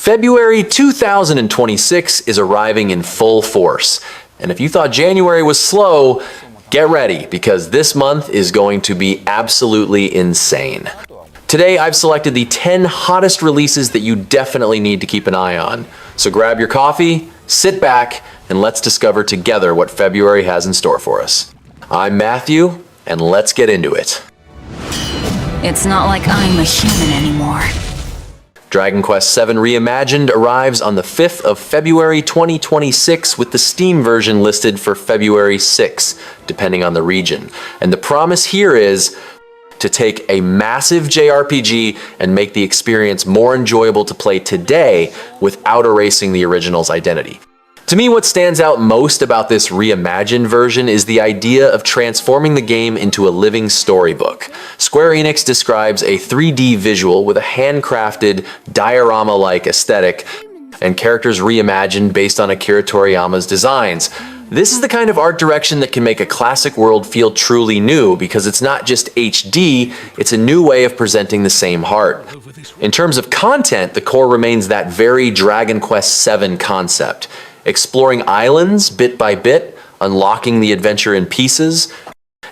February 2026 is arriving in full force. And if you thought January was slow, get ready, because this month is going to be absolutely insane. Today, I've selected the 10 hottest releases that you definitely need to keep an eye on. So grab your coffee, sit back, and let's discover together what February has in store for us. I'm Matthew, and let's get into it. It's not like I'm a human anymore. Dragon Quest VII Reimagined arrives on the 5th of February 2026 with the Steam version listed for February 6, depending on the region. And the promise here is to take a massive JRPG and make the experience more enjoyable to play today without erasing the original's identity. To me, what stands out most about this reimagined version is the idea of transforming the game into a living storybook. Square Enix describes a 3D visual with a handcrafted, diorama-like aesthetic, and characters reimagined based on Akira Toriyama's designs. This is the kind of art direction that can make a classic world feel truly new, because it's not just HD, it's a new way of presenting the same heart. In terms of content, the core remains that very Dragon Quest VII concept. Exploring islands bit by bit, unlocking the adventure in pieces,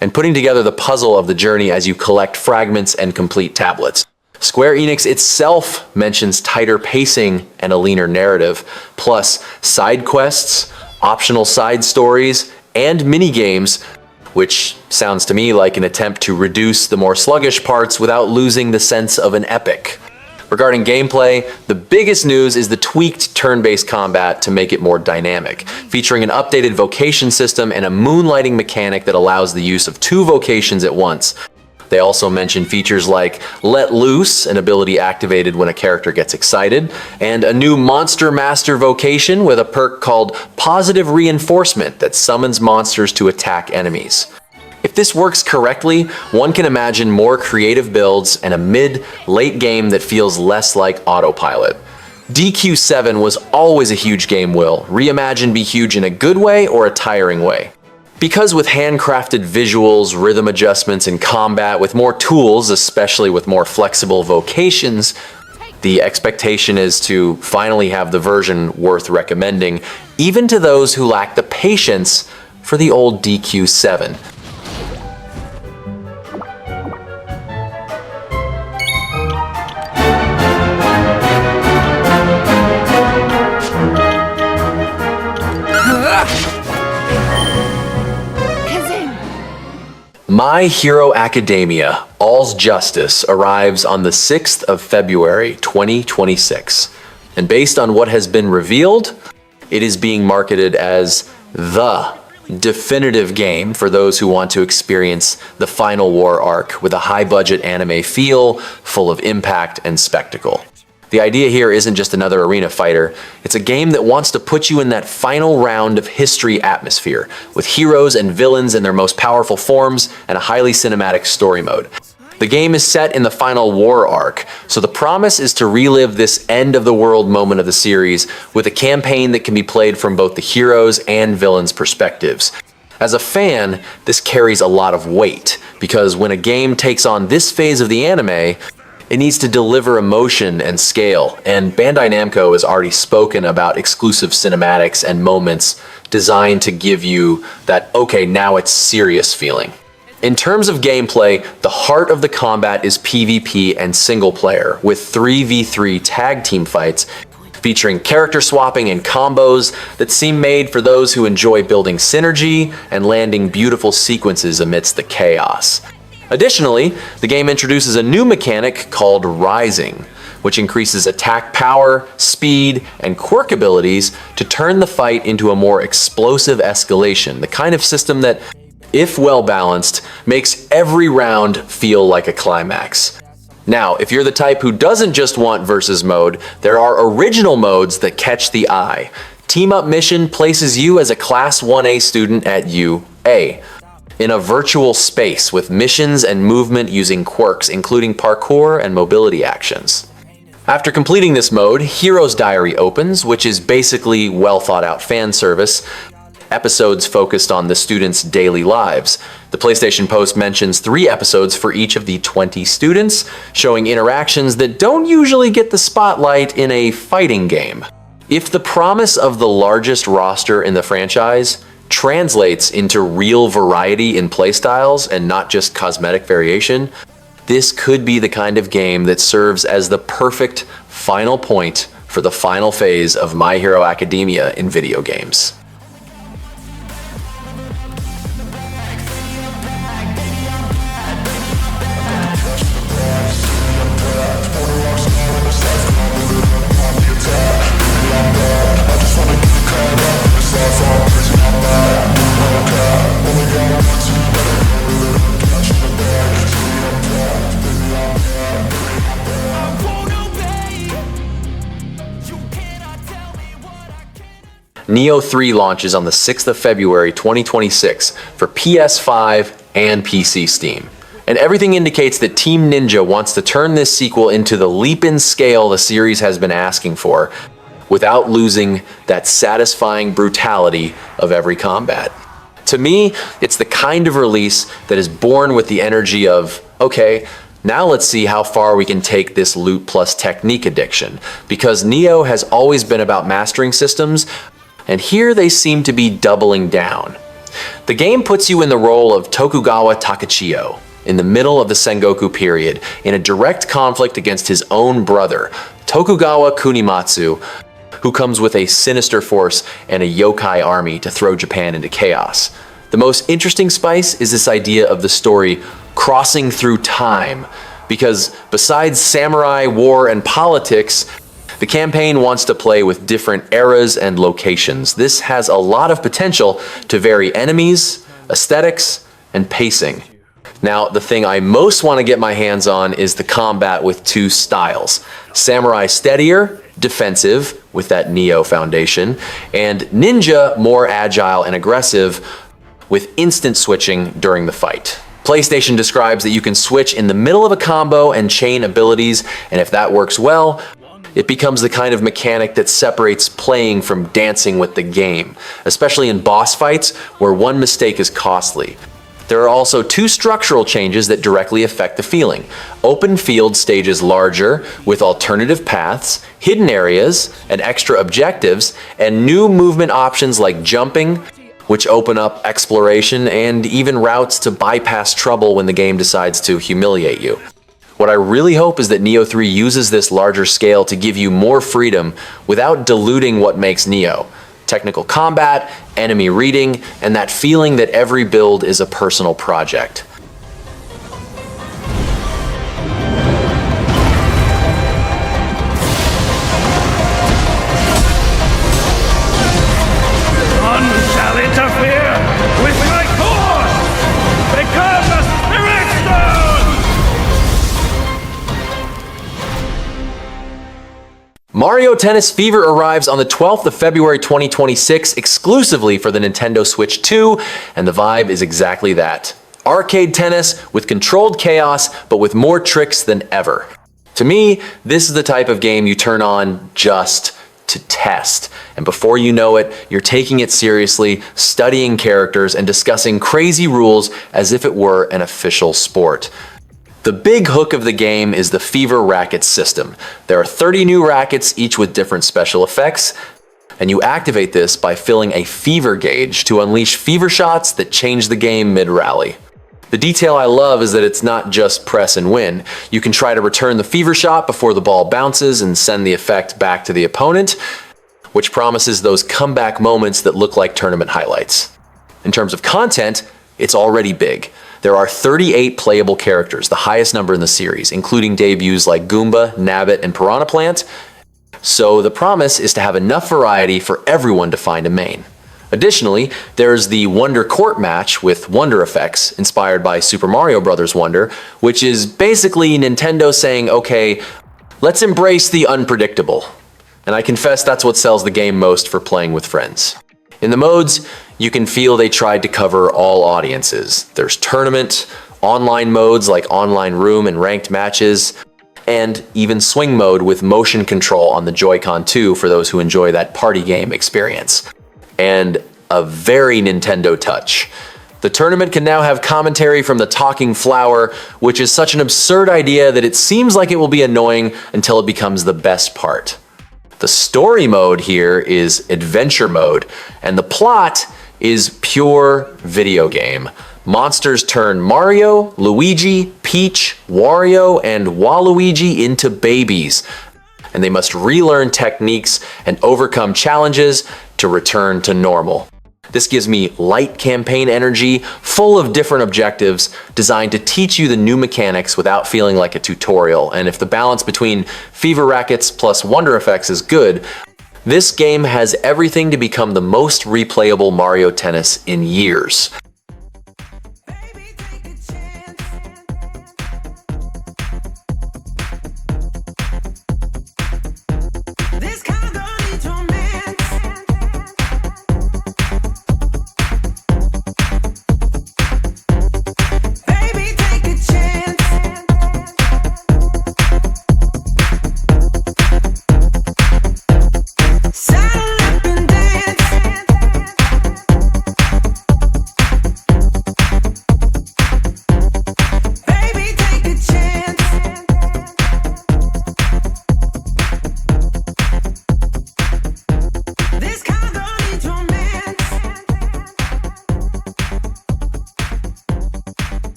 and putting together the puzzle of the journey as you collect fragments and complete tablets. Square Enix itself mentions tighter pacing and a leaner narrative, plus side quests, optional side stories, and mini-games, which sounds to me like an attempt to reduce the more sluggish parts without losing the sense of an epic. Regarding gameplay, the biggest news is the tweaked turn-based combat to make it more dynamic, featuring an updated vocation system and a moonlighting mechanic that allows the use of 2 vocations at once. They also mention features like Let Loose, an ability activated when a character gets excited, and a new Monster Master vocation with a perk called Positive Reinforcement that summons monsters to attack enemies. If this works correctly, one can imagine more creative builds and a mid-late game that feels less like autopilot. DQ7 was always a huge game. Will Reimagined be huge in a good way or a tiring way? Because with handcrafted visuals, rhythm adjustments, and combat with more tools, especially with more flexible vocations, the expectation is to finally have the version worth recommending, even to those who lack the patience for the old DQ7. My Hero Academia: All's Justice arrives on the 6th of February 2026. And based on what has been revealed, it is being marketed as the definitive game for those who want to experience the Final War arc with a high-budget anime feel, full of impact and spectacle. The idea here isn't just another arena fighter, it's a game that wants to put you in that final round of history atmosphere, with heroes and villains in their most powerful forms and a highly cinematic story mode. The game is set in the Final War arc, so the promise is to relive this end-of-the-world moment of the series with a campaign that can be played from both the heroes' and villains' perspectives. As a fan, this carries a lot of weight, because when a game takes on this phase of the anime, it needs to deliver emotion and scale, and Bandai Namco has already spoken about exclusive cinematics and moments designed to give you that, okay, now it's serious feeling. In terms of gameplay, the heart of the combat is PvP and single player, with 3v3 tag team fights featuring character swapping and combos that seem made for those who enjoy building synergy and landing beautiful sequences amidst the chaos. Additionally, the game introduces a new mechanic called Rising, which increases attack power, speed, and quirk abilities to turn the fight into a more explosive escalation, the kind of system that, if well balanced, makes every round feel like a climax. Now, if you're the type who doesn't just want versus mode, there are original modes that catch the eye. Team Up Mission places you as a Class 1A student at UA, in a virtual space with missions and movement using quirks, including parkour and mobility actions. After completing this mode, Hero's Diary opens, which is basically well thought out fan service, episodes focused on the students' daily lives. The PlayStation Post mentions 3 episodes for each of the 20 students, showing interactions that don't usually get the spotlight in a fighting game. If the promise of the largest roster in the franchise translates into real variety in playstyles and not just cosmetic variation, this could be the kind of game that serves as the perfect final point for the final phase of My Hero Academia in video games. Nioh 3 launches on the 6th of February 2026 for PS5 and PC Steam. And everything indicates that Team Ninja wants to turn this sequel into the leap in scale the series has been asking for, without losing that satisfying brutality of every combat. To me, it's the kind of release that is born with the energy of, okay, now let's see how far we can take this loot plus technique addiction, because Nioh has always been about mastering systems, and here they seem to be doubling down. The game puts you in the role of Tokugawa Takechiyo, in the middle of the Sengoku period, in a direct conflict against his own brother, Tokugawa Kunimatsu, who comes with a sinister force and a yokai army to throw Japan into chaos. The most interesting spice is this idea of the story crossing through time, because besides samurai, war, and politics, the campaign wants to play with different eras and locations. This has a lot of potential to vary enemies, aesthetics, and pacing. Now, the thing I most want to get my hands on is the combat with 2 styles. Samurai steadier, defensive, with that Nioh foundation, and ninja more agile and aggressive, with instant switching during the fight. PlayStation describes that you can switch in the middle of a combo and chain abilities, and if that works well, it becomes the kind of mechanic that separates playing from dancing with the game, especially in boss fights where one mistake is costly. There are also 2 structural changes that directly affect the feeling. Open field stages larger, with alternative paths, hidden areas, and extra objectives, and new movement options like jumping, which open up exploration, and even routes to bypass trouble when the game decides to humiliate you. What I really hope is that Nioh 3 uses this larger scale to give you more freedom without diluting what makes Nioh. Technical combat, enemy reading, and that feeling that every build is a personal project. None shall interfere with my course! Become a spirit stone! Mario Tennis Fever arrives on the 12th of February 2026 exclusively for the Nintendo Switch 2, and the vibe is exactly that. Arcade tennis with controlled chaos, but with more tricks than ever. To me, this is the type of game you turn on just to test. And before you know it, you're taking it seriously, studying characters, and discussing crazy rules as if it were an official sport. The big hook of the game is the Fever Racket system. There are 30 new rackets, each with different special effects, and you activate this by filling a fever gauge to unleash fever shots that change the game mid-rally. The detail I love is that it's not just press and win. You can try to return the fever shot before the ball bounces and send the effect back to the opponent, which promises those comeback moments that look like tournament highlights. In terms of content, it's already big. There are 38 playable characters, the highest number in the series, including debuts like Goomba, Nabbit, and Piranha Plant. So the promise is to have enough variety for everyone to find a main. Additionally, there's the Wonder Court match with Wonder effects, inspired by Super Mario Bros. Wonder, which is basically Nintendo saying, okay, let's embrace the unpredictable. And I confess that's what sells the game most for playing with friends. In the modes, you can feel they tried to cover all audiences. There's tournament, online modes like online room and ranked matches, and even swing mode with motion control on the Joy-Con 2 for those who enjoy that party game experience. And a very Nintendo touch. The tournament can now have commentary from the Talking Flower, which is such an absurd idea that it seems like it will be annoying until it becomes the best part. The story mode here is adventure mode, and the plot is pure video game. Monsters turn Mario, Luigi, Peach, Wario, and Waluigi into babies, and they must relearn techniques and overcome challenges to return to normal. This gives me light campaign energy, full of different objectives, designed to teach you the new mechanics without feeling like a tutorial. And if the balance between fever rackets plus wonder effects is good, this game has everything to become the most replayable Mario Tennis in years.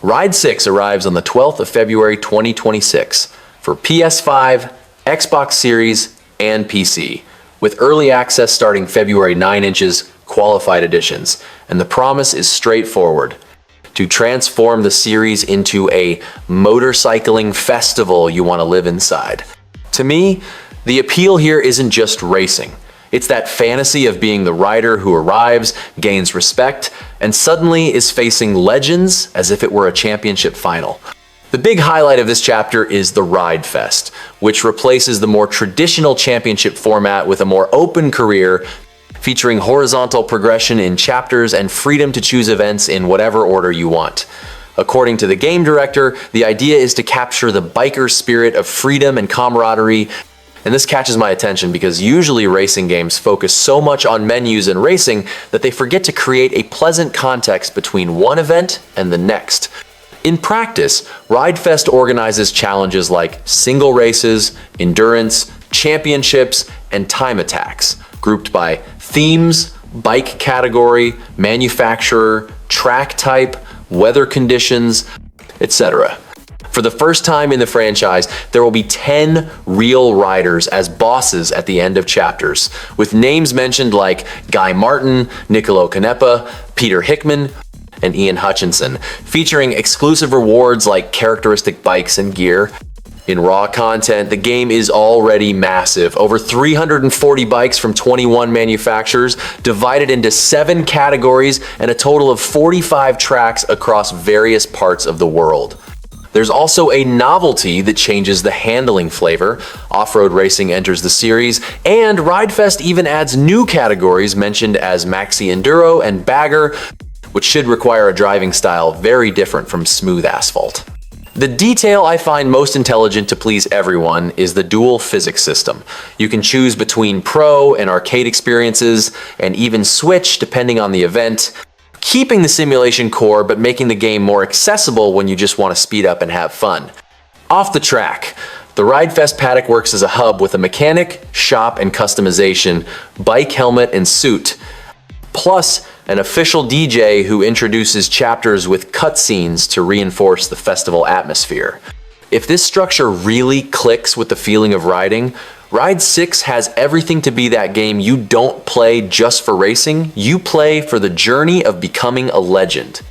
Ride 6 arrives on the 12th of February 2026 for PS5, Xbox Series, and PC, with early access starting February 9 inches, qualified editions, and the promise is straightforward: to transform the series into a motorcycling festival you want to live inside. To me, the appeal here isn't just racing. It's that fantasy of being the rider who arrives, gains respect, and suddenly is facing legends as if it were a championship final. The big highlight of this chapter is the Ride Fest, which replaces the more traditional championship format with a more open career, featuring horizontal progression in chapters and freedom to choose events in whatever order you want. According to the game director, the idea is to capture the biker spirit of freedom and camaraderie. And this catches my attention because usually racing games focus so much on menus and racing that they forget to create a pleasant context between one event and the next. In practice, RideFest organizes challenges like single races, endurance, championships, and time attacks, grouped by themes, bike category, manufacturer, track type, weather conditions, etc. For the first time in the franchise, there will be 10 real riders as bosses at the end of chapters, with names mentioned like Guy Martin, Niccolo Canepa, Peter Hickman, and Ian Hutchinson, featuring exclusive rewards like characteristic bikes and gear. In raw content, the game is already massive. Over 340 bikes from 21 manufacturers, divided into 7 categories, and a total of 45 tracks across various parts of the world. There's also a novelty that changes the handling flavor. Off-road racing enters the series, and RideFest even adds new categories mentioned as Maxi Enduro and Bagger, which should require a driving style very different from smooth asphalt. The detail I find most intelligent to please everyone is the dual physics system. You can choose between pro and arcade experiences, and even switch depending on the event, keeping the simulation core but making the game more accessible when you just want to speed up and have fun. Off the track, the RideFest paddock works as a hub with a mechanic, shop, and customization, bike helmet and suit, plus an official DJ who introduces chapters with cutscenes to reinforce the festival atmosphere. If this structure really clicks with the feeling of riding, Ride 6 has everything to be that game you don't play just for racing, you play for the journey of becoming a legend.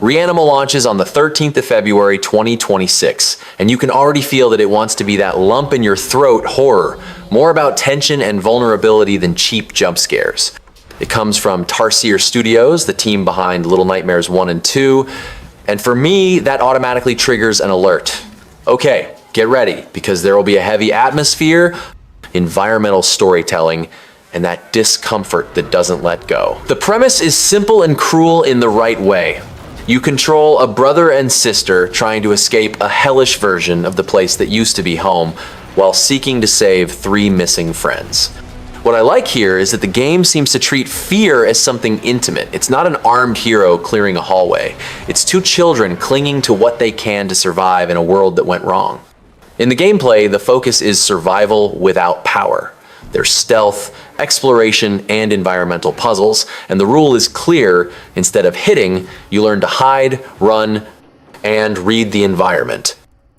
Reanimal launches on the 13th of February 2026, and you can already feel that it wants to be that lump in your throat horror, more about tension and vulnerability than cheap jump scares. It comes from Tarsier Studios, the team behind Little Nightmares 1 and 2, and for me, that automatically triggers an alert. Okay, get ready, because there will be a heavy atmosphere, environmental storytelling, and that discomfort that doesn't let go. The premise is simple and cruel in the right way. You control a brother and sister trying to escape a hellish version of the place that used to be home, while seeking to save 3 missing friends. What I like here is that the game seems to treat fear as something intimate. It's not an armed hero clearing a hallway. It's 2 children clinging to what they can to survive in a world that went wrong. In the gameplay, the focus is survival without power. There's stealth, exploration, and environmental puzzles, and the rule is clear: instead of hitting, you learn to hide, run, and read the environment.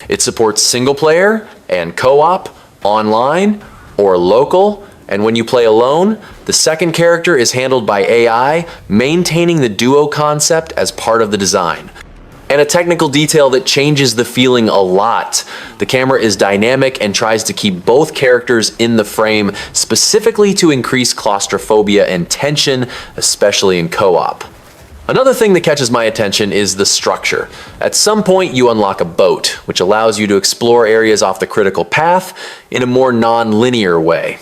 It supports single player and co-op, online, or local, and when you play alone, the second character is handled by AI, maintaining the duo concept as part of the design. And a technical detail that changes the feeling a lot. The camera is dynamic and tries to keep both characters in the frame, specifically to increase claustrophobia and tension, especially in co-op. Another thing that catches my attention is the structure. At some point you unlock a boat, which allows you to explore areas off the critical path in a more non-linear way.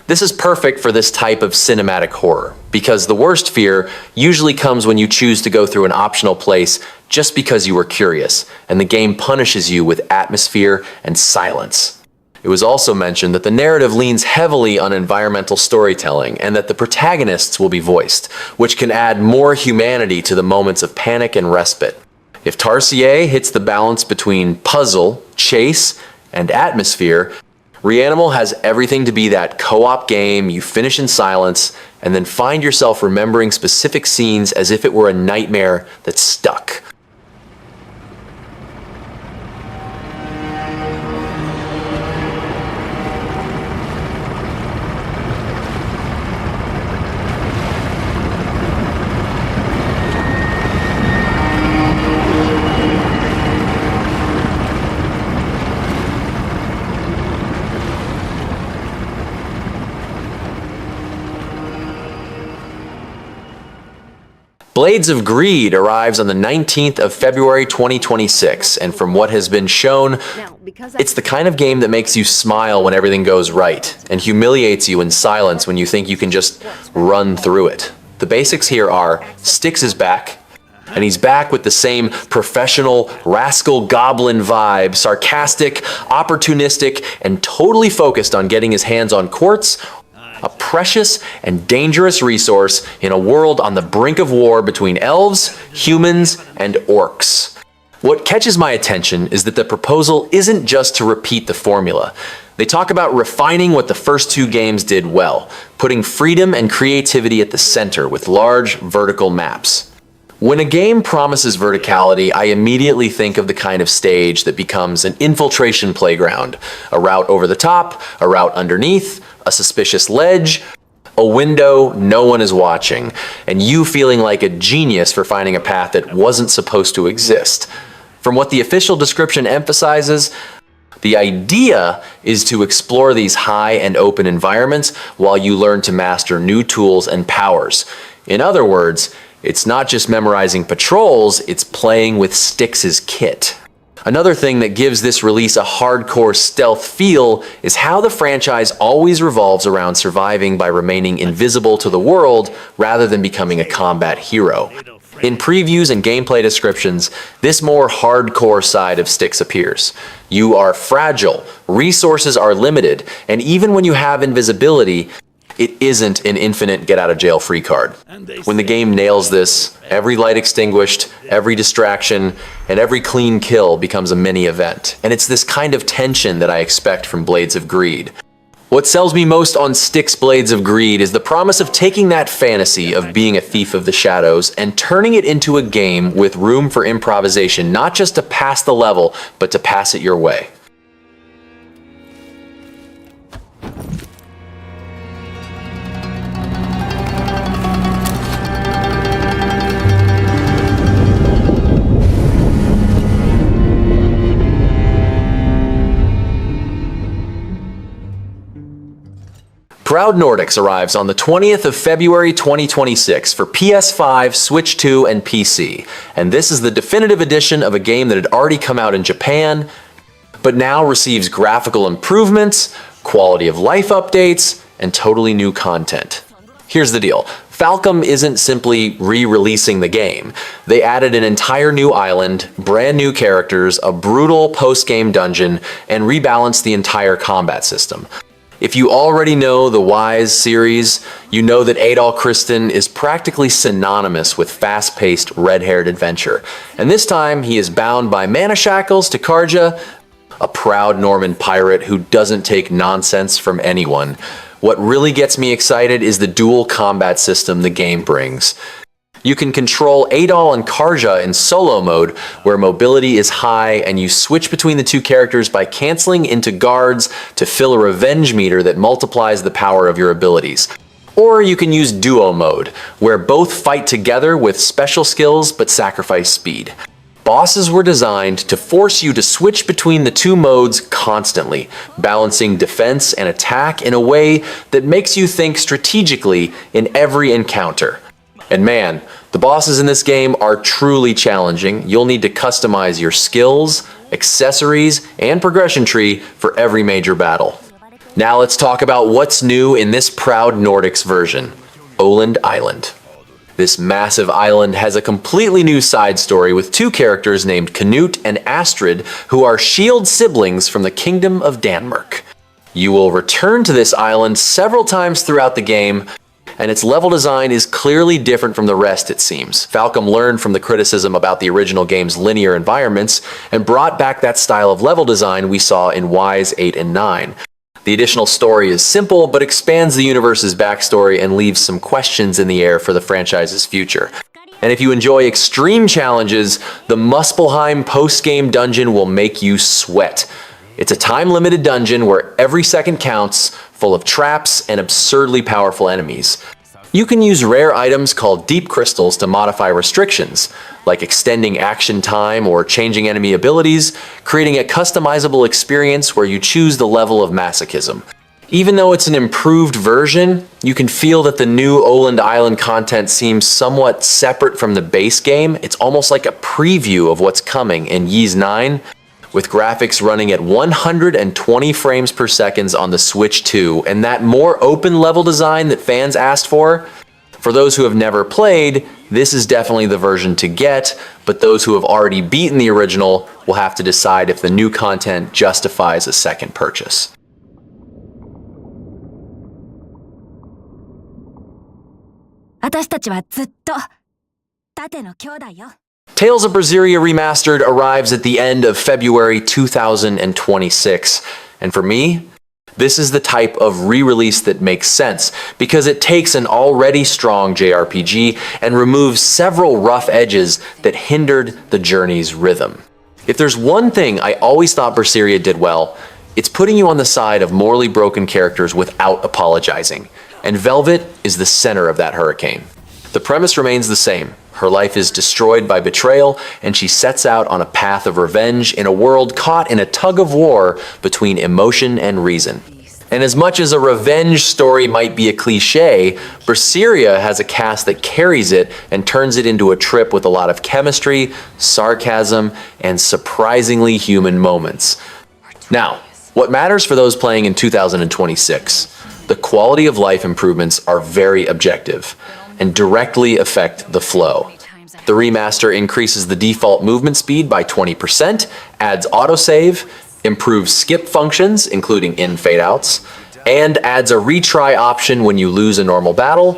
This is perfect for this type of cinematic horror, because the worst fear usually comes when you choose to go through an optional place just because you were curious, and the game punishes you with atmosphere and silence. It was also mentioned that the narrative leans heavily on environmental storytelling, and that the protagonists will be voiced, which can add more humanity to the moments of panic and respite. If Tarsier hits the balance between puzzle, chase, and atmosphere, Reanimal has everything to be that co-op game you finish in silence and then find yourself remembering specific scenes as if it were a nightmare that stuck. Blades of Greed arrives on the 19th of February 2026, and from what has been shown, it's the kind of game that makes you smile when everything goes right, and humiliates you in silence when you think you can just run through it. The basics here are, Styx is back, and he's back with the same professional, rascal goblin vibe, sarcastic, opportunistic, and totally focused on getting his hands on quartz, a precious and dangerous resource in a world on the brink of war between elves, humans, and orcs. What catches my attention is that the proposal isn't just to repeat the formula. They talk about refining what the first 2 games did well, putting freedom and creativity at the center with large vertical maps. When a game promises verticality, I immediately think of the kind of stage that becomes an infiltration playground, a route over the top, a route underneath, a suspicious ledge, a window no one is watching, and you feeling like a genius for finding a path that wasn't supposed to exist. From what the official description emphasizes, the idea is to explore these high and open environments while you learn to master new tools and powers. In other words, it's not just memorizing patrols, it's playing with Styx's kit. Another thing that gives this release a hardcore stealth feel is how the franchise always revolves around surviving by remaining invisible to the world rather than becoming a combat hero. In previews and gameplay descriptions, this more hardcore side of Styx appears. You are fragile, resources are limited, and even when you have invisibility, it isn't an infinite get-out-of-jail-free card. When the game nails this, every light extinguished, every distraction, and every clean kill becomes a mini-event. And it's this kind of tension that I expect from Blades of Greed. What sells me most on Styx Blades of Greed is the promise of taking that fantasy of being a thief of the shadows and turning it into a game with room for improvisation, not just to pass the level, but to pass it your way. Proud Nordics arrives on the 20th of February 2026 for PS5, Switch 2, and PC. And this is the definitive edition of a game that had already come out in Japan, but now receives graphical improvements, quality of life updates, and totally new content. Here's the deal. Falcom isn't simply re-releasing the game. They added an entire new island, brand new characters, a brutal post-game dungeon, and rebalanced the entire combat system. If you already know the Wise series, you know that Adol Christen is practically synonymous with fast-paced, red-haired adventure. And this time, he is bound by mana shackles to Karja, a proud Norman pirate who doesn't take nonsense from anyone. What really gets me excited is the dual combat system the game brings. You can control Adol and Karja in solo mode, where mobility is high and you switch between the two characters by canceling into guards to fill a revenge meter that multiplies the power of your abilities. Or you can use duo mode, where both fight together with special skills but sacrifice speed. Bosses were designed to force you to switch between the two modes constantly, balancing defense and attack in a way that makes you think strategically in every encounter. And man, the bosses in this game are truly challenging. You'll need to customize your skills, accessories, and progression tree for every major battle. Now let's talk about what's new in this Proud Nordics version, Oland Island. This massive island has a completely new side story with two characters named Knut and Astrid, who are shield siblings from the Kingdom of Denmark. You will return to this island several times throughout the game, and its level design is clearly different from the rest, it seems. Falcom learned from the criticism about the original game's linear environments and brought back that style of level design we saw in Wise 8 and 9. The additional story is simple, but expands the universe's backstory and leaves some questions in the air for the franchise's future. And if you enjoy extreme challenges, the Muspelheim post-game dungeon will make you sweat. It's a time-limited dungeon where every second counts, full of traps and absurdly powerful enemies. You can use rare items called deep crystals to modify restrictions, like extending action time or changing enemy abilities, creating a customizable experience where you choose the level of masochism. Even though it's an improved version, you can feel that the new Oland Island content seems somewhat separate from the base game. It's almost like a preview of what's coming in Ys 9, with graphics running at 120 frames per second on the Switch 2, and that more open level design that fans asked for. For those who have never played, this is definitely the version to get, but those who have already beaten the original will have to decide if the new content justifies a second purchase. Tales of Berseria Remastered arrives at the end of February 2026, and for me, this is the type of re-release that makes sense, because it takes an already strong JRPG and removes several rough edges that hindered the journey's rhythm. If there's one thing I always thought Berseria did well, it's putting you on the side of morally broken characters without apologizing, and Velvet is the center of that hurricane. The premise remains the same. Her life is destroyed by betrayal, and she sets out on a path of revenge in a world caught in a tug of war between emotion and reason. And as much as a revenge story might be a cliche, Berseria has a cast that carries it and turns it into a trip with a lot of chemistry, sarcasm, and surprisingly human moments. Now, what matters for those playing in 2026? The quality of life improvements are very objective and directly affect the flow. The remaster increases the default movement speed by 20%, adds autosave, improves skip functions, including in fade-outs, and adds a retry option when you lose a normal battle,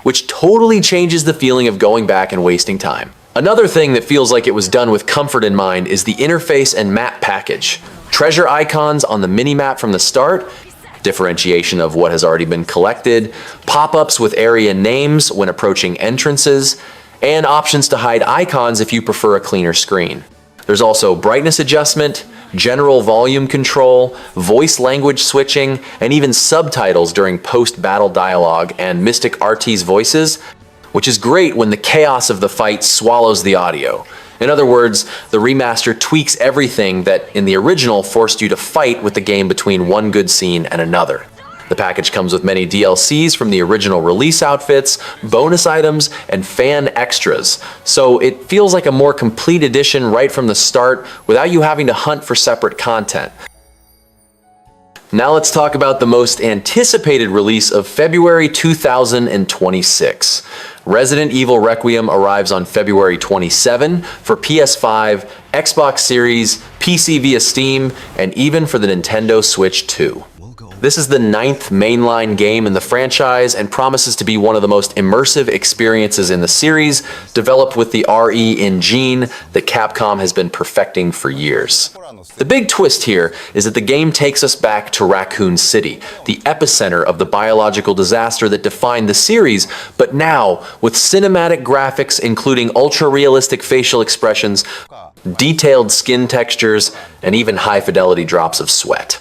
which totally changes the feeling of going back and wasting time. Another thing that feels like it was done with comfort in mind is the interface and map package. Treasure icons on the minimap from the start, differentiation of what has already been collected, pop-ups with area names when approaching entrances, and options to hide icons if you prefer a cleaner screen. There's also brightness adjustment, general volume control, voice language switching, and even subtitles during post-battle dialogue and Mystic RT's voices, which is great when the chaos of the fight swallows the audio. In other words, the remaster tweaks everything that in the original forced you to fight with the game between one good scene and another. The package comes with many DLCs from the original release outfits, bonus items, and fan extras, so it feels like a more complete edition right from the start without you having to hunt for separate content. Now let's talk about the most anticipated release of February 2026. Resident Evil Requiem arrives on February 27 for PS5, Xbox Series, PC via Steam, and even for the Nintendo Switch 2. This is the 9th mainline game in the franchise and promises to be one of the most immersive experiences in the series, developed with the RE engine that Capcom has been perfecting for years. The big twist here is that the game takes us back to Raccoon City, the epicenter of the biological disaster that defined the series, but now with cinematic graphics including ultra-realistic facial expressions, detailed skin textures, and even high-fidelity drops of sweat.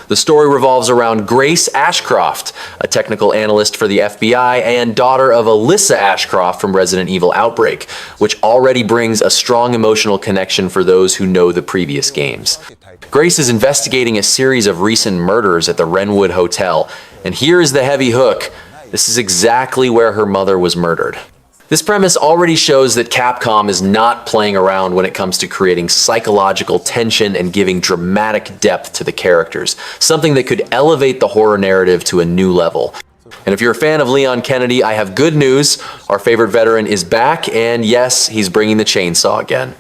The story revolves around Grace Ashcroft, a technical analyst for the FBI and daughter of Alyssa Ashcroft from Resident Evil Outbreak, which already brings a strong emotional connection for those who know the previous games. Grace is investigating a series of recent murders at the Wrenwood Hotel, and here is the heavy hook: this is exactly where her mother was murdered. This premise already shows that Capcom is not playing around when it comes to creating psychological tension and giving dramatic depth to the characters, something that could elevate the horror narrative to a new level. And if you're a fan of Leon Kennedy, I have good news. Our favorite veteran is back, and yes, he's bringing the chainsaw again.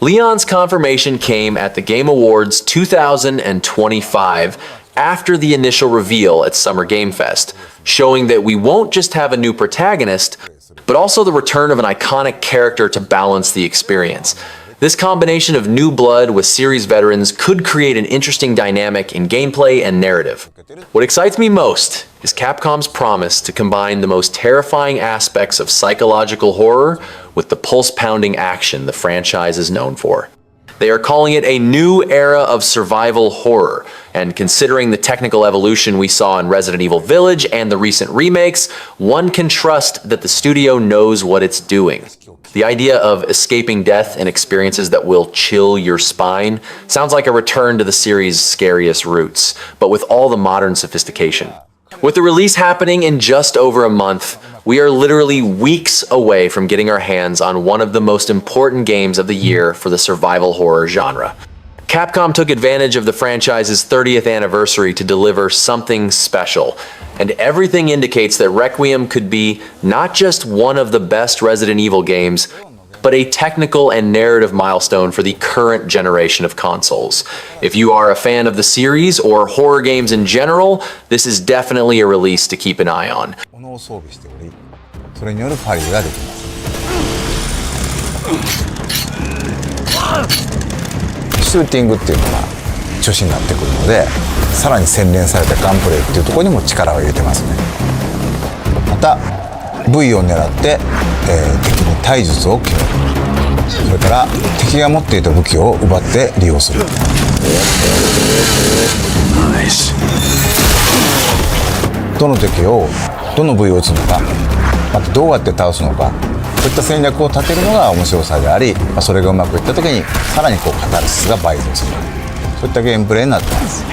Leon's confirmation came at the Game Awards 2025 after the initial reveal at Summer Game Fest, showing that we won't just have a new protagonist, but also the return of an iconic character to balance the experience. This combination of new blood with series veterans could create an interesting dynamic in gameplay and narrative. What excites me most is Capcom's promise to combine the most terrifying aspects of psychological horror with the pulse-pounding action the franchise is known for. They are calling it a new era of survival horror, and considering the technical evolution we saw in Resident Evil Village and the recent remakes, one can trust that the studio knows what it's doing. The idea of escaping death and experiences that will chill your spine sounds like a return to the series' scariest roots, but with all the modern sophistication. With the release happening in just over a month, we are literally weeks away from getting our hands on one of the most important games of the year for the survival horror genre. Capcom took advantage of the franchise's 30th anniversary to deliver something special, and everything indicates that Requiem could be not just one of the best Resident Evil games, but a technical and narrative milestone for the current generation of consoles. If you are a fan of the series or horror games in general, this is definitely a release to keep an eye on. を装備しており、それによるパリができます。シューティングっていうのが中心になってくるので、さらに洗練されたガンプレイっていうところにも力を入れてますね。また V を狙って、敵に体術を決める。それから敵が持っていた武器を奪って利用する。どの敵をどの部位を撃つのか、またどうやって倒すのか、そういった戦略を立てるのが面白さであり、それがうまくいった時にさらにカタルシスが倍増する、そういったゲームプレイになっています。